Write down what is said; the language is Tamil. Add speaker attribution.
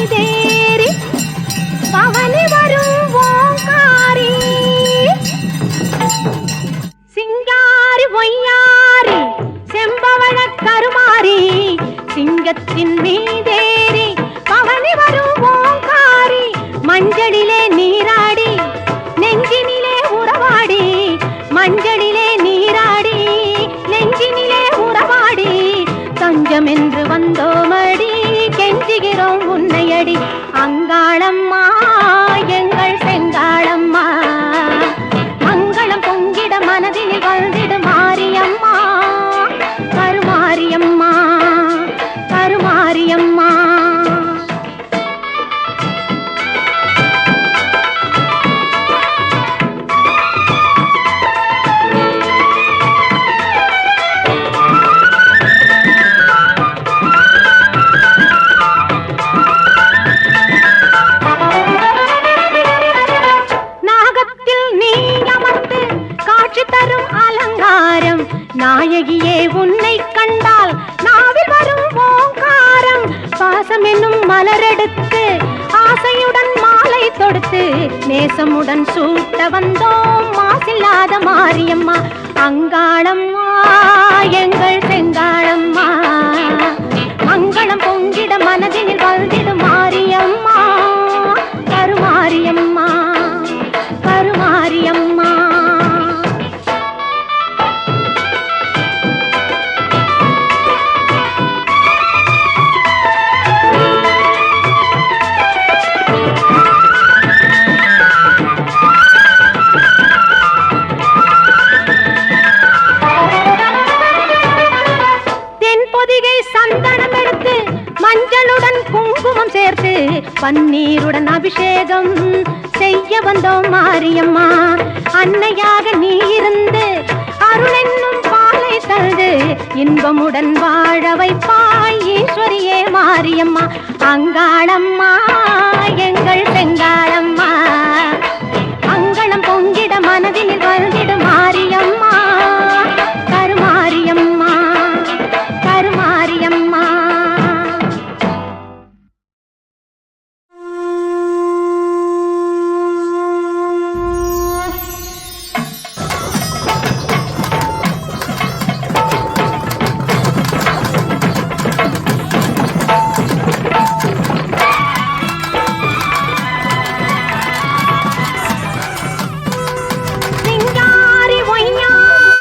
Speaker 1: மீதேறி பவனி வரும் ஓங்காரி சிங்காரி ஒய்யாரி செம்பவள கருமாரி சிங்கத்தின் மீதேறி பவனி வரும் ஓங்காரி மஞ்சளிலே நீராடி நெஞ்சினிலே உறவாடி மஞ்சளிலே நீராடி நெஞ்சினிலே உறவாடி தஞ்சம் என்று வந்தோமடி கெஞ்சுகிறோம் உன்னையடி அங்காளம்மா எங்கள் செங்காளம்மா மங்களம் பொங்கிட மனதினில் வந்திடு மாரியம்மா கருமாரியம்மா கருமாரியம்மா நாயகியே உன்னை கண்டால் நாவில் வரும் ஓங்காரம் பாசம் என்னும் மலரெடுத்து ஆசையுடன் மாலை தொடுத்து நேசமுடன் சூட்ட வந்தோம் மாசில்லாத மாரியம்மா அங்காளம்மா எங்கள் செங்காளம்மா மங்களம் பொங்கிட மனதினில் வந்திடு மாரியம்மா கருமாரியம்மா கருமாரியம்மா சந்தனம் எடுத்து மஞ்சளுடன் குங்குமம் சேர்த்து பன்னீருடன் அபிஷேகம் செய்ய வந்தோம் மாரியம்மா அன்னையாக நீ இருந்து அருள் என்னும் பாலை தந்து இன்பமுடன் வாழ வைப்பாய் ஈஸ்வரியே மாரியம்மா அங்காளம்மா எங்கள் செங்காளம்மா